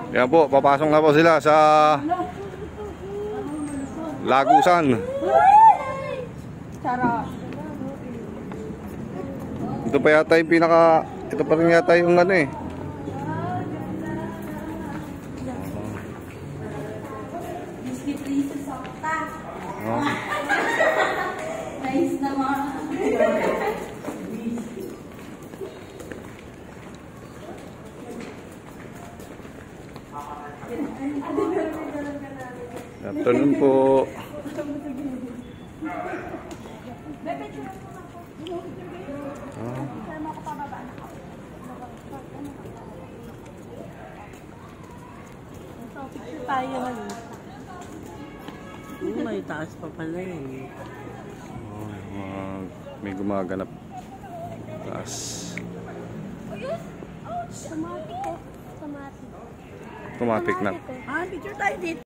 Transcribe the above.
Yan po, papasok na po sila sa Lagusan. Ito pa yata yung ito pa rin yata yung ano eh. Oh. Nice naman. Afternoon po. Tayo may taas pa pala eh. May gumaganap. Taas. Automatic ko. Automatic. Automatic na. Picture tayo dito.